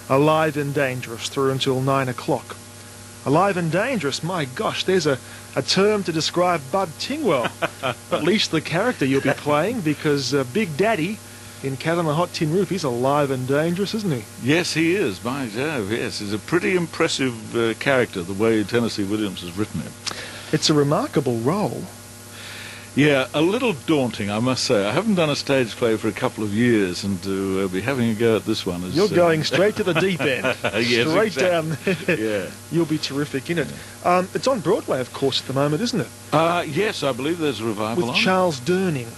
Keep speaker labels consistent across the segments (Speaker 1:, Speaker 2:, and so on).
Speaker 1: Alive and Dangerous through until 9 o'clock. Alive and Dangerous, my gosh, there's a term to describe Bud Tingwell. At least the character you'll be playing, because Big Daddy in Cat on a Hot Tin Roof, he's alive and dangerous, isn't he?
Speaker 2: Yes, he is. By Jove, yes. He's a pretty impressive character, the way Tennessee Williams has written him.
Speaker 1: It's a remarkable role.
Speaker 2: Yeah, a little daunting, I must say. I haven't done a stage play for a couple of years, and to be having a go at this one is...
Speaker 1: You're going straight to the deep end.
Speaker 2: Yes,
Speaker 1: straight
Speaker 2: exactly.
Speaker 1: down.
Speaker 2: Yeah.
Speaker 1: You'll be terrific in it. It's on Broadway, of course, at the moment, isn't it?
Speaker 2: Yes, I believe there's a revival
Speaker 1: With
Speaker 2: on
Speaker 1: Charles Durning.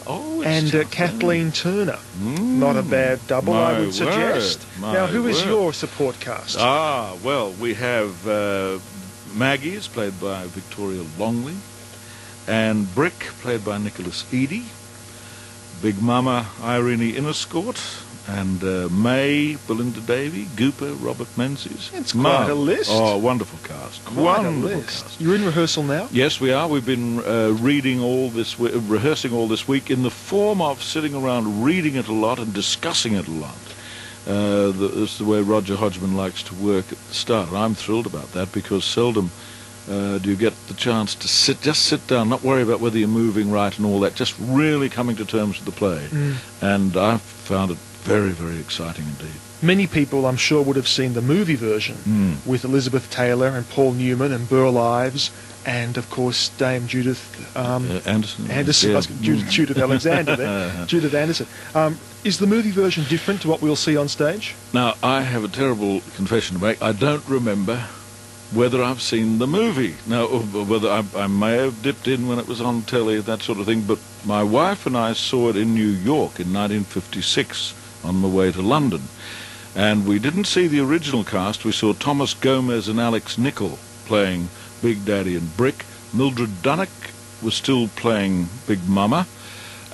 Speaker 2: Oh,
Speaker 1: and Kathleen Turner. Not a bad double, I would suggest. Now, who is your support cast?
Speaker 2: Well, we have Maggie, is played by Victoria Longley, and Brick, played by Nicholas Eady, Big Mama Irene Inniscort, and May, Belinda Davey, Gooper, Robert Menzies.
Speaker 1: It's quite a list.
Speaker 2: Oh, wonderful cast.
Speaker 1: Quite a list. You're in rehearsal now?
Speaker 2: Yes, we are. We've been rehearsing all this week in the form of sitting around reading it a lot and discussing it a lot. That's the way Roger Hodgman likes to work at the start. And I'm thrilled about that, because seldom do you get the chance to sit down, not worry about whether you're moving right and all that, just really coming to terms with the play. And I've found it very, very exciting indeed.
Speaker 1: Many people, I'm sure, would have seen the movie version with Elizabeth Taylor and Paul Newman and Burl Ives and, of course, Dame Judith
Speaker 2: Anderson.
Speaker 1: Yeah. Judith Alexander there. Judith Anderson. Is the movie version different to what we'll see on stage?
Speaker 2: Now, I have a terrible confession to make. I don't remember whether I've seen the movie. Now, whether I may have dipped in when it was on telly, that sort of thing, but my wife and I saw it in New York in 1956 on the way to London. And we didn't see the original cast. We saw Thomas Gomez and Alex Nichol playing Big Daddy and Brick. Mildred Dunnock was still playing Big Mama.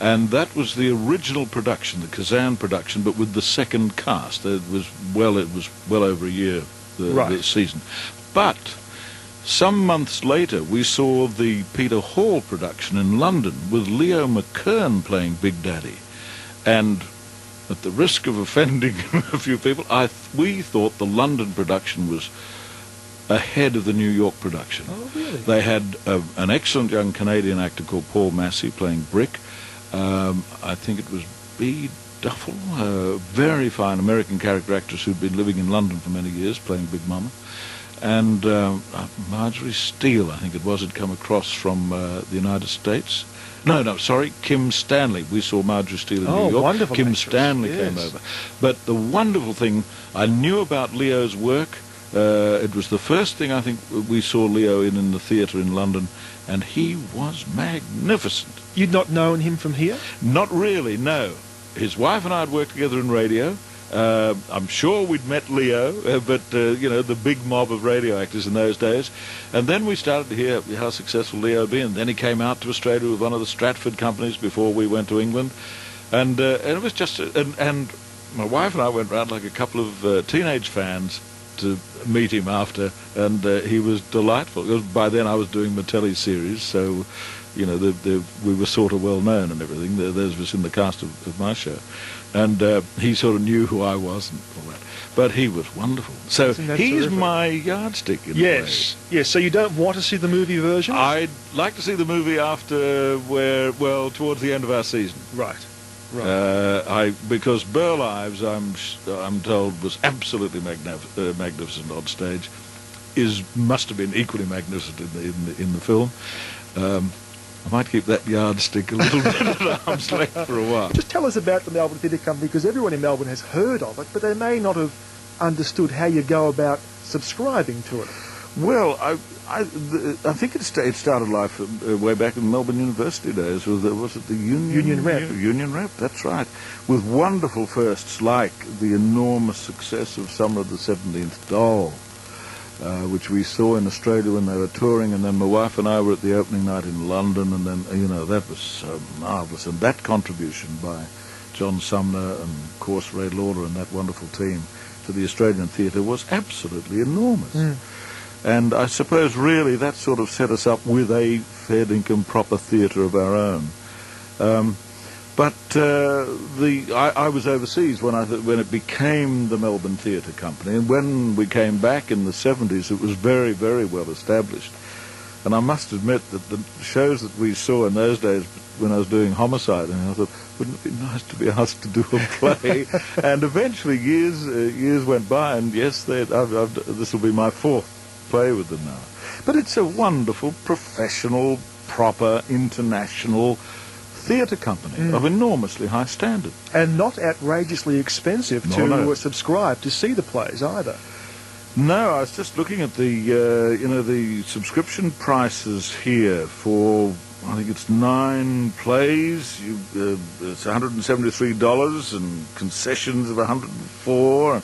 Speaker 2: And that was the original production, the Kazan production, but with the second cast. It was well over a year, the season. But some months later, we saw the Peter Hall production in London with Leo McKern playing Big Daddy. And at the risk of offending a few people, we thought the London production was ahead of the New York production.
Speaker 1: Oh, really?
Speaker 2: They had an excellent young Canadian actor called Paul Massey playing Brick. I think it was B. Duffel, a very fine American character actress who'd been living in London for many years, playing Big Mama. And Marjorie Steele, I think it was, had come across from the United States. Sorry, Kim Stanley. We saw Marjorie Steele in New York.
Speaker 1: Wonderful
Speaker 2: Kim
Speaker 1: actress.
Speaker 2: Stanley came over. But the wonderful thing, I knew about Leo's work. It was the first thing I think we saw Leo in the theatre in London, and he was magnificent.
Speaker 1: You'd not known him from here?
Speaker 2: Not really, no. His wife and I had worked together in radio. I'm sure we'd met Leo, but, the big mob of radio actors in those days. And then we started to hear how successful Leo had been. And then he came out to Australia with one of the Stratford companies before we went to England. And it was just... And my wife and I went round like a couple of teenage fans to meet him after, and he was delightful. Because by then I was doing my telly series, so... we were sort of well known and everything. Those of us in the cast of my show. And he sort of knew who I was and all that. But he was wonderful. So he's terrific. My yardstick in a way.
Speaker 1: Yes. So you don't want to see the movie version?
Speaker 2: I'd like to see the movie after towards the end of our season.
Speaker 1: Right.
Speaker 2: Because Burl Ives, I'm told, was absolutely magnificent on stage. Must have been equally magnificent in the film. I might keep that yardstick a little bit at arm's length for a while.
Speaker 1: Just tell us about the Melbourne Theatre Company, because everyone in Melbourne has heard of it, but they may not have understood how you go about subscribing to it.
Speaker 2: Well, I think it started life way back in Melbourne University days. Was it the
Speaker 1: Union Rep?
Speaker 2: Union Rep, that's right. With wonderful firsts like the enormous success of Summer of the 17th Doll, which we saw in Australia when they were touring, and then my wife and I were at the opening night in London, and then, that was so marvellous. And that contribution by John Sumner and, of course, Ray Lauder and that wonderful team to the Australian theatre was absolutely enormous. And I suppose, really, that sort of set us up with a fair dinkum proper theatre of our own. But I was overseas when it became the Melbourne Theatre Company, and when we came back in the 70s, it was very, very well established. And I must admit that the shows that we saw in those days, when I was doing Homicide, and I thought, wouldn't it be nice to be asked to do a play? And eventually, years went by, and yes, this will be my fourth play with them now. But it's a wonderful, professional, proper, international theatre company of enormously high standard.
Speaker 1: And not outrageously expensive to subscribe to see the plays either.
Speaker 2: No, I was just looking at the subscription prices here for, I think it's 9 plays. It's $173 and concessions of $104.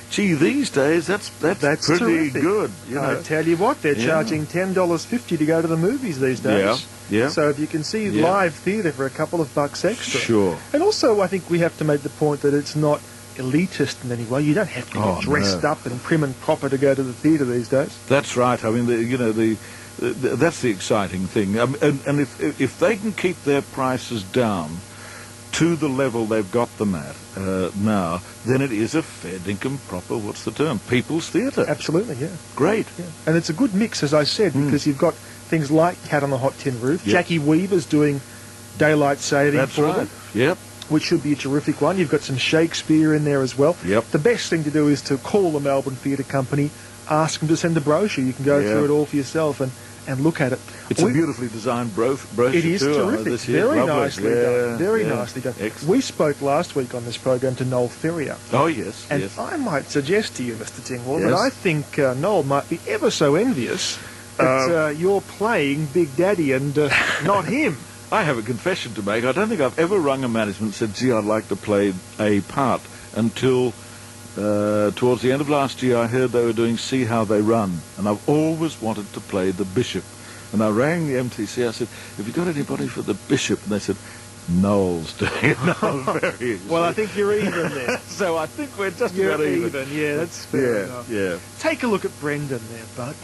Speaker 2: Gee, these days that's pretty
Speaker 1: terrific.
Speaker 2: good.
Speaker 1: I tell you what, they're charging $10.50 to go to the movies these days.
Speaker 2: Yeah.
Speaker 1: So if you can see live theatre for a couple of bucks extra.
Speaker 2: Sure.
Speaker 1: And also, I think we have to make the point that it's not elitist in any way. You don't have to get dressed up and prim and proper to go to the theatre these days.
Speaker 2: That's right. I mean, that's the exciting thing. And if they can keep their prices down to the level they've got them at now, then it is a fair dinkum proper, what's the term, people's theatre.
Speaker 1: Absolutely, yeah.
Speaker 2: Great.
Speaker 1: Yeah. And it's a good mix, as I said, because you've got things like Cat on the Hot Tin Roof. Yep. Jackie Weaver's doing daylight saving for them.
Speaker 2: Yep.
Speaker 1: Which should be a terrific one. You've got some Shakespeare in there as well.
Speaker 2: Yep.
Speaker 1: The best thing to do is to call the Melbourne Theatre Company, ask them to send a brochure. You can go through it all for yourself and look at it.
Speaker 2: It's a beautifully designed brochure.
Speaker 1: It is terrific. Very nicely done. Very nicely done.
Speaker 2: Excellent.
Speaker 1: We spoke last week on this program to Noel Ferrier.
Speaker 2: Oh, yes.
Speaker 1: And I might suggest to you, Mr. Tingwell, that I think Noel might be ever so envious that you're playing Big Daddy and not him.
Speaker 2: I have a confession to make. I don't think I've ever rung a management and said, gee, I'd like to play a part, until towards the end of last year I heard they were doing See How They Run, and I've always wanted to play the Bishop. And I rang the MTC, I said, have you got anybody for the Bishop? And they said, Noel's doing it. Noel's very easy.
Speaker 1: Well, I think you're even there.
Speaker 2: So I think we're just
Speaker 1: You're
Speaker 2: about
Speaker 1: even. Yeah, that's fair enough.
Speaker 2: Yeah.
Speaker 1: Take a look at Brendan there, Bud.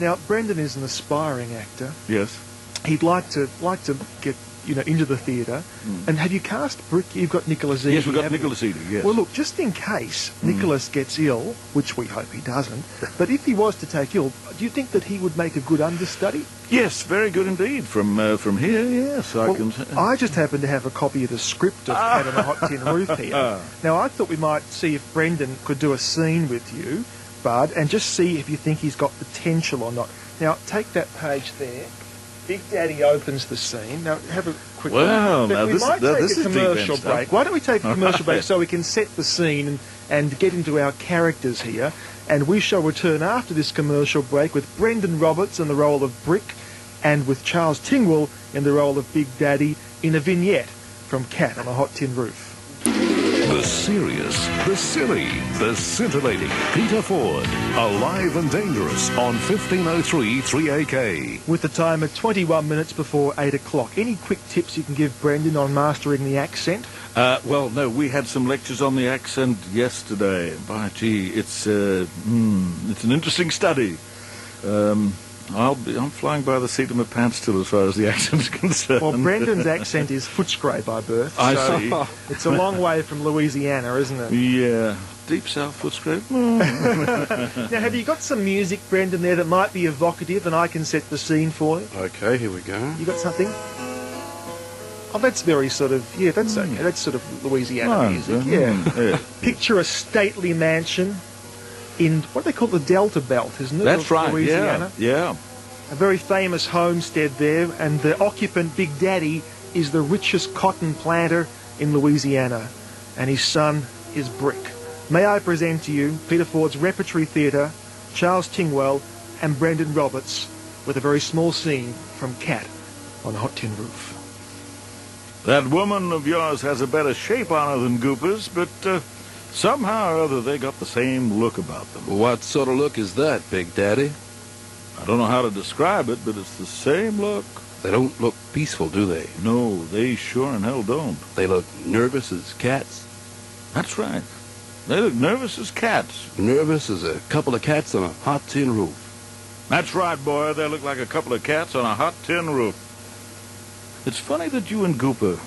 Speaker 1: Now, Brendan is an aspiring actor.
Speaker 2: Yes.
Speaker 1: He'd like to get into the theatre. And have you cast Brick? You've got Nicholas Eady.
Speaker 2: Yes, we've got Nicholas Eady, yes.
Speaker 1: Well, look, just in case Nicholas gets ill, which we hope he doesn't, but if he was to take ill, do you think that he would make a good understudy?
Speaker 2: Yes, very good indeed. From here, yes,
Speaker 1: I just happen to have a copy of the script of Cat on the Hot Tin Roof here. Now, I thought we might see if Brendan could do a scene with you, Bud, and just see if you think he's got potential or not. Now, take that page there. Big Daddy opens the scene. Now, have a quick look.
Speaker 2: Now
Speaker 1: we might take
Speaker 2: this
Speaker 1: a commercial
Speaker 2: is
Speaker 1: break. Why don't we take a commercial break so we can set the scene and get into our characters here? And we shall return after this commercial break with Brendan Roberts in the role of Brick and with Charles Tingwell in the role of Big Daddy in a vignette from Cat on a Hot Tin Roof.
Speaker 3: The serious, the silly, the scintillating Peter Ford, alive and dangerous on 1503 3AK.
Speaker 1: With the time at 21 minutes before 8 o'clock. Any quick tips you can give Brendan on mastering the accent?
Speaker 2: Well, no, we had some lectures on the accent yesterday. By gee, it's an interesting study. I'm flying by the seat of my pants still as far as the accent's concerned.
Speaker 1: Well, Brendan's accent is Footscray by birth.
Speaker 2: I see.
Speaker 1: It's a long way from Louisiana, isn't it?
Speaker 2: Yeah. Deep South Footscray.
Speaker 1: Now, have you got some music, Brendan, there that might be evocative and I can set the scene for you?
Speaker 4: Okay, here we go.
Speaker 1: You got something? Oh, that's very sort of, that's okay. That's sort of Louisiana music, yeah. Picture a stately mansion in what they call the Delta Belt, isn't it?
Speaker 2: That's right,
Speaker 1: Louisiana.
Speaker 2: yeah.
Speaker 1: A very famous homestead there, and the occupant, Big Daddy, is the richest cotton planter in Louisiana, and his son is Brick. May I present to you Peter Ford's Repertory Theatre, Charles Tingwell, and Brendan Roberts, with a very small scene from Cat on a Hot Tin Roof.
Speaker 2: That woman of yours has a better shape on her than Gooper's, but somehow or other they got the same look about them.
Speaker 4: What sort of look is that, Big Daddy?
Speaker 2: I don't know how to describe it, but it's the same look.
Speaker 4: They don't look peaceful, do they?
Speaker 2: No, they sure in hell don't.
Speaker 4: They look nervous as cats.
Speaker 2: That's right. They look nervous as cats.
Speaker 4: Nervous as a couple of cats on a hot tin roof.
Speaker 2: That's right, boy. They look like a couple of cats on a hot tin roof. It's funny that you and Gooper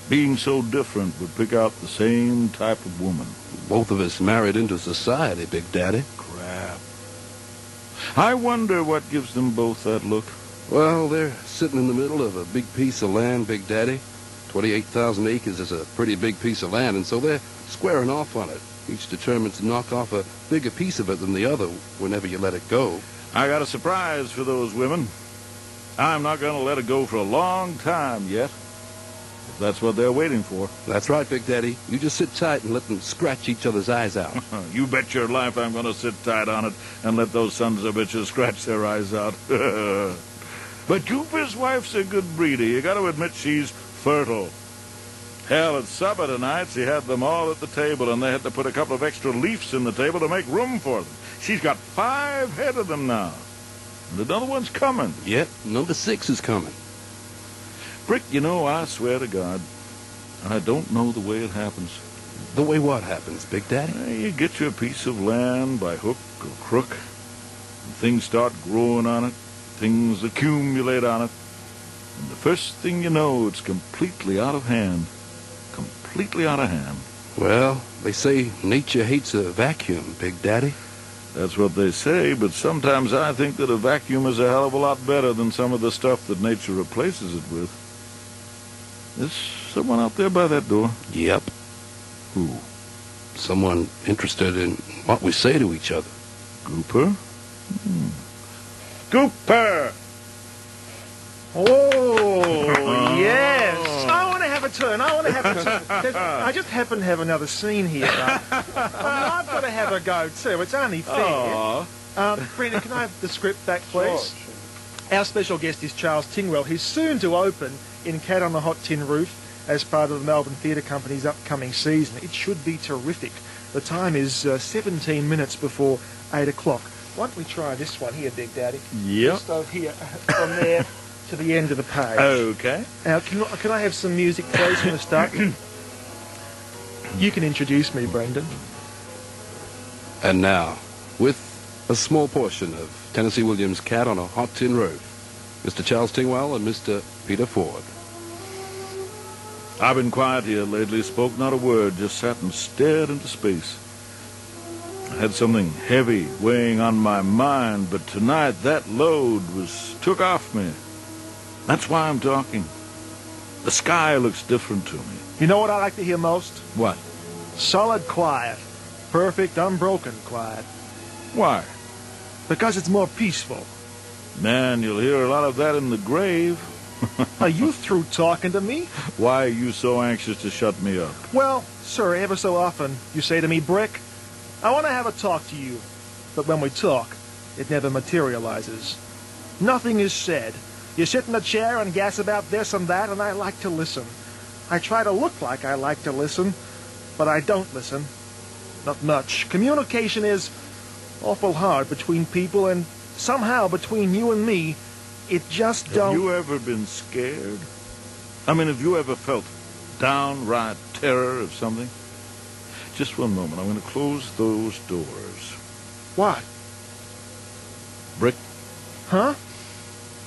Speaker 2: being so different would pick out the same type of woman.
Speaker 4: Both of us married into society, Big Daddy.
Speaker 2: Crap. I wonder what gives them both that look.
Speaker 4: Well, they're sitting in the middle of a big piece of land, Big Daddy. 28,000 acres is a pretty big piece of land, and so they're squaring off on it. Each determined to knock off a bigger piece of it than the other whenever you let it go.
Speaker 2: I got a surprise for those women. I'm not going to let it go for a long time yet, if that's what they're waiting for.
Speaker 4: That's right, Big Daddy. You just sit tight and let them scratch each other's eyes out.
Speaker 2: You bet your life I'm going to sit tight on it and let those sons of bitches scratch their eyes out. But Cooper's wife's a good breeder. You got to admit she's fertile. Hell, at supper tonight, she had them all at the table, and they had to put a couple of extra leaves in the table to make room for them. She's got 5 head of them now. And another one's coming.
Speaker 4: Yep, number 6 is coming.
Speaker 2: Brick, you know, I swear to God, I don't know the way it happens.
Speaker 4: The way what happens, Big Daddy?
Speaker 2: You get your piece of land by hook or crook, and things start growing on it, things accumulate on it, and the first thing you know, it's completely out of hand. Completely out of hand.
Speaker 4: Well, they say nature hates a vacuum, Big Daddy.
Speaker 2: That's what they say, but sometimes I think that a vacuum is a hell of a lot better than some of the stuff that nature replaces it with. There's someone out there by that door.
Speaker 4: Yep.
Speaker 2: Who?
Speaker 4: Someone interested in what we say to each other.
Speaker 2: Cooper? Cooper!
Speaker 1: Oh, yes. I want to have a turn. I just happen to have another scene here. I've got to have a go, too. It's only fair. Brendan, can I have the script back, please? Sure. Our special guest is Charles Tingwell. He's soon to open in Cat on the Hot Tin Roof as part of the Melbourne Theatre Company's upcoming season. It should be terrific. The time is 17 minutes before 8 o'clock. Why don't we try this one here, Big Daddy?
Speaker 2: Yep.
Speaker 1: Just over here, from there to the end of the page.
Speaker 2: Okay.
Speaker 1: Now, can I have some music, please, from the start? You can introduce me, Brendan.
Speaker 4: And now, with a small portion of Tennessee Williams' Cat on a Hot Tin Roof, Mr. Charles Tingwell and Mr. Peter Ford.
Speaker 2: I've been quiet here lately, spoke not a word, just sat and stared into space. I had something heavy weighing on my mind, but tonight that load was took off me. That's why I'm talking. The sky looks different to me.
Speaker 1: You know what I like to hear most?
Speaker 2: What?
Speaker 1: Solid quiet. Perfect, unbroken quiet.
Speaker 2: Why?
Speaker 1: Because it's more peaceful.
Speaker 2: Man, you'll hear a lot of that in the grave.
Speaker 1: Are you through talking to me?
Speaker 2: Why are you so anxious to shut me up?
Speaker 1: Well, sir, ever so often you say to me, Brick, I want to have a talk to you. But when we talk, it never materializes. Nothing is said. You sit in a chair and gas about this and that, and I like to listen. I try to look like I like to listen, but I don't listen. Not much. Communication is awful hard between people, and somehow between you and me, it just don't...
Speaker 2: Have you ever been scared? I mean, have you ever felt downright terror of something? Just one moment. I'm going to close those doors.
Speaker 1: What?
Speaker 2: Brick?
Speaker 1: Huh?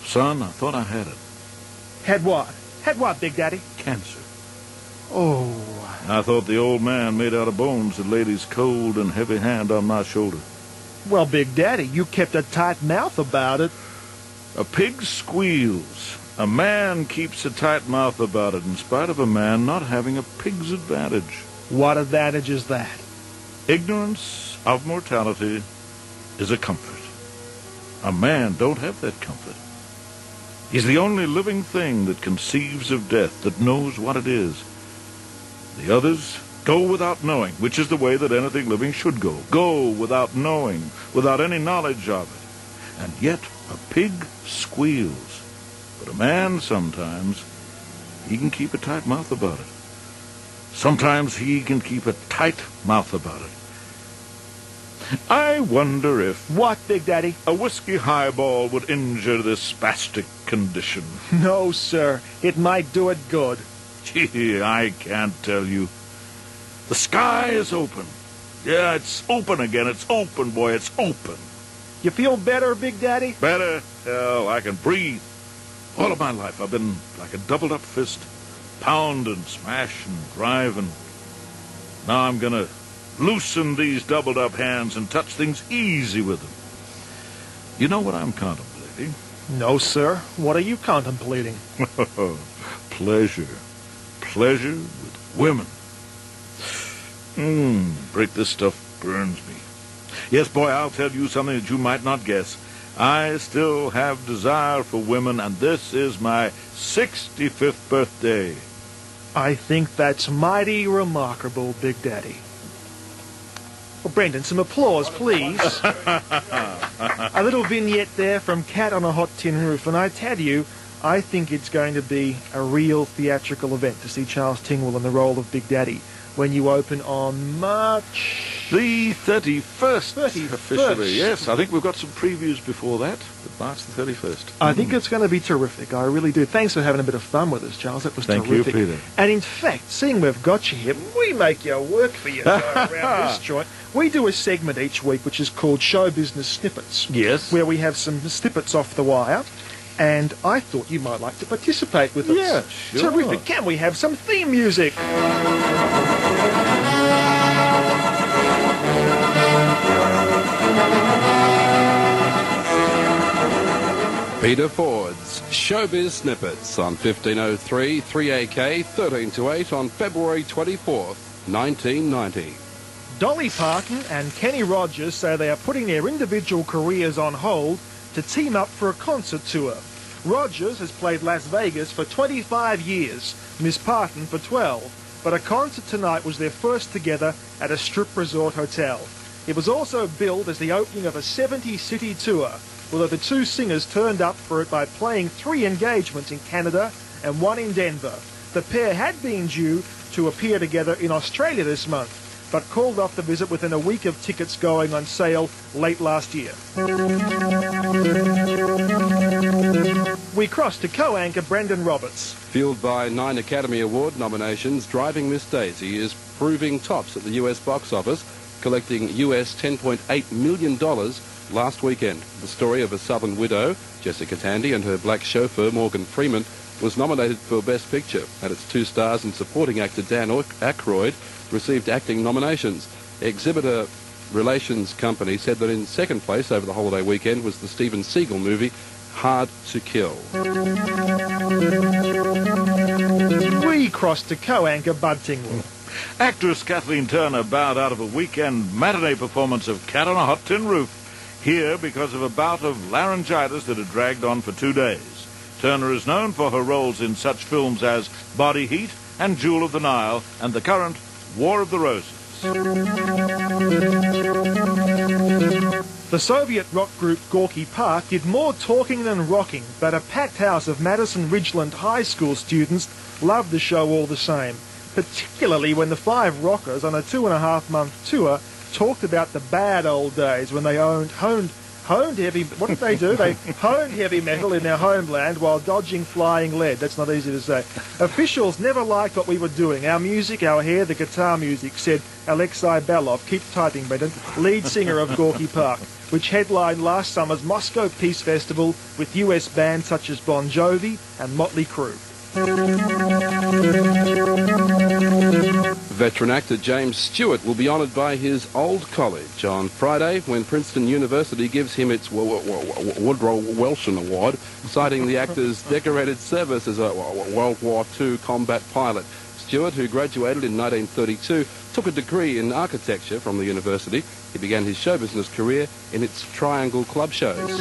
Speaker 2: Son, I thought I had it.
Speaker 1: Had what? Had what, Big Daddy?
Speaker 2: Cancer.
Speaker 1: Oh.
Speaker 2: I thought the old man made out of bones had laid his cold and heavy hand on my shoulder.
Speaker 1: Well, Big Daddy, you kept a tight mouth about it.
Speaker 2: A pig squeals. A man keeps a tight mouth about it in spite of a man not having a pig's advantage.
Speaker 1: What advantage is that?
Speaker 2: Ignorance of mortality is a comfort. A man don't have that comfort. He's the only living thing that conceives of death, that knows what it is. The others go without knowing, which is the way that anything living should go. Go without knowing, without any knowledge of it. And yet a pig squeals. But a man sometimes, he can keep a tight mouth about it. Sometimes he can keep a tight mouth about it. I wonder if...
Speaker 1: What, Big Daddy?
Speaker 2: A whiskey highball would injure this spastic condition.
Speaker 1: No, sir. It might do it good.
Speaker 2: Gee, I can't tell you. The sky is open. Yeah, it's open again. It's open, boy. It's open.
Speaker 1: You feel better, Big Daddy?
Speaker 2: Better? Hell, I can breathe. All of my life I've been like a doubled-up fist. pound and smash and drive, and now I'm going to loosen these doubled-up hands and touch things easy with them. You know what I'm contemplating?
Speaker 1: No, sir. What are you contemplating?
Speaker 2: Pleasure. Pleasure with women. Break, this stuff burns me. Yes, boy, I'll tell you something that you might not guess. I still have desire for women, and this is my 65th birthday.
Speaker 1: I think that's mighty remarkable, Big Daddy. Well, Brendan, some applause, please. A little vignette there from Cat on a Hot Tin Roof, and I tell you, I think it's going to be a real theatrical event to see Charles Tingwell in the role of Big Daddy when you open on March
Speaker 2: the 31st.
Speaker 1: 31st.
Speaker 2: Officially, yes. I think we've got some previews before that, but March the 31st.
Speaker 1: I think it's going to be terrific. I really do. Thanks for having a bit of fun with us, Charles. That was terrific.
Speaker 2: Thank you, Peter.
Speaker 1: And in fact, seeing we've got you here, we make your work for you around this joint. We do a segment each week which is called Showbiz Snippets.
Speaker 2: Yes.
Speaker 1: Where we have some snippets off the wire. And I thought you might like to participate with us.
Speaker 2: Yeah, sure.
Speaker 1: Terrific. Can we have some theme music?
Speaker 4: Peter Ford's Showbiz Snippets on 1503 3AK 13 to 8 on February 24th, 1990.
Speaker 1: Dolly Parton and Kenny Rogers say they are putting their individual careers on hold to team up for a concert tour. Rogers has played Las Vegas for 25 years, Miss Parton for 12, but a concert tonight was their first together at a strip resort hotel. It was also billed as the opening of a 70-city tour, although the two singers turned up for it by playing 3 engagements in Canada and 1 in Denver. The pair had been due to appear together in Australia this month, but called off the visit within a week of tickets going on sale late last year. We cross to co-anchor Brendan Roberts.
Speaker 4: Fueled by 9 Academy Award nominations, Driving Miss Daisy is proving tops at the US box office, collecting US $10.8 million last weekend. The story of a Southern widow, Jessica Tandy, and her black chauffeur, Morgan Freeman, was nominated for Best Picture, and its 2 stars and supporting actor Dan Aykroyd received acting nominations. Exhibitor Relations Company said that in second place over the holiday weekend was the Steven Seagal movie Hard to Kill.
Speaker 1: We cross to co-anchor Bud Tingwell.
Speaker 2: Actress Kathleen Turner bowed out of a weekend matinee performance of Cat on a Hot Tin Roof, here because of a bout of laryngitis that had dragged on for 2 days. Turner is known for her roles in such films as Body Heat and Jewel of the Nile and the current War of the Roses.
Speaker 1: The Soviet rock group Gorky Park did more talking than rocking, but a packed house of Madison Ridgeland High School students loved the show all the same, particularly when the 5 rockers on a 2.5-month tour talked about the bad old days when they honed heavy... What did they do? They honed heavy metal in their homeland while dodging flying lead. That's not easy to say. Officials never liked what we were doing. Our music, our hair, the guitar music, said Alexei Belov, keep typing, Brendan, lead singer of Gorky Park, which headlined last summer's Moscow Peace Festival with US bands such as Bon Jovi and Motley Crue.
Speaker 4: Veteran actor James Stewart will be honoured by his old college on Friday when Princeton University gives him its Woodrow Wilson Award, citing the actor's decorated service as a World War II combat pilot. Stewart, who graduated in 1932, took a degree in architecture from the university. He began his show business career in its Triangle Club shows.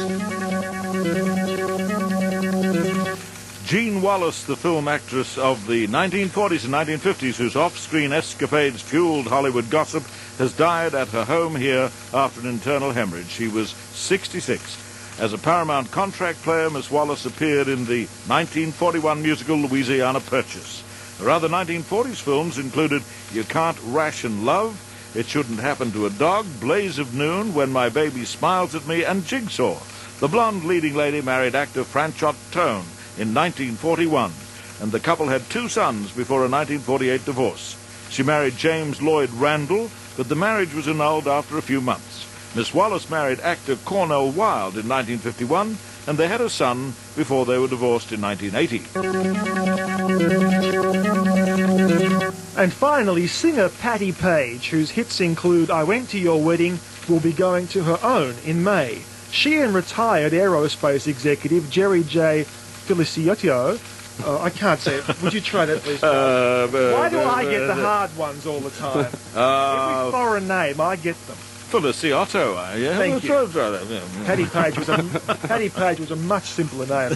Speaker 2: Jean Wallace, the film actress of the 1940s and 1950s, whose off-screen escapades fueled Hollywood gossip, has died at her home here after an internal hemorrhage. She was 66. As a Paramount contract player, Miss Wallace appeared in the 1941 musical Louisiana Purchase. Her other 1940s films included You Can't Ration Love, It Shouldn't Happen to a Dog, Blaze of Noon, When My Baby Smiles at Me, and Jigsaw. The blonde leading lady married actor Franchot Tone in 1941, and the couple had 2 sons before a 1948 divorce. She married James Lloyd Randall, but the marriage was annulled after a few months. Miss Wallace married actor Cornell Wilde in 1951, and they had a son before they were divorced in 1980.
Speaker 3: The Showbiz Snippets on 1503 3AK. 13 to 8 on February 24th, 1990. Dolly Parton and Kenny Rogers say they are putting their individual careers on hold to team up for a concert tour. Rogers has played Las Vegas for 25 years, Miss Parton for 12, but a concert tonight was their first together at a strip resort hotel. It was also billed as the opening of a 70-city tour, although the two singers turned up for it by playing 3 engagements in Canada and 1 in Denver. The pair had been due to appear together in Australia this month, but called off the visit within a week of tickets going on sale late last year.
Speaker 1: And finally, singer Patti Page, whose hits include I Went to Your Wedding, will be going to her own in May. She and retired aerospace executive Jerry J. Felicioto, I can't say it. Would you try that, please? Why do I get the hard ones all the time? Every foreign name, I get them.
Speaker 2: Feliciotto, yeah.
Speaker 1: Thank you. Patti Page was a much simpler name.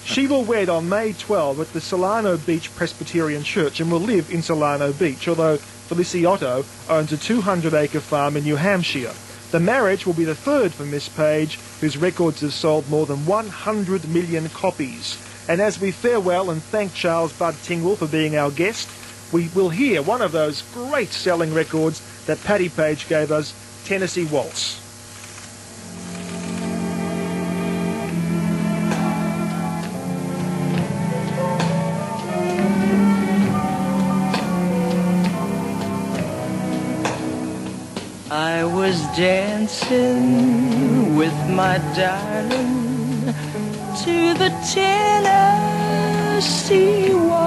Speaker 1: She will wed on May 12 at the Solano Beach Presbyterian Church and will live in Solano Beach, although Feliciotto owns a 200-acre farm in New Hampshire. The marriage will be the third for Miss Page, whose records have sold more than 100 million copies. And as we farewell and thank Charles Bud Tingwell for being our guest, we will hear one of those great selling records that Patti Page gave us, Tennessee Waltz.
Speaker 5: I was dancing with my darling to the Tennessee Waltz.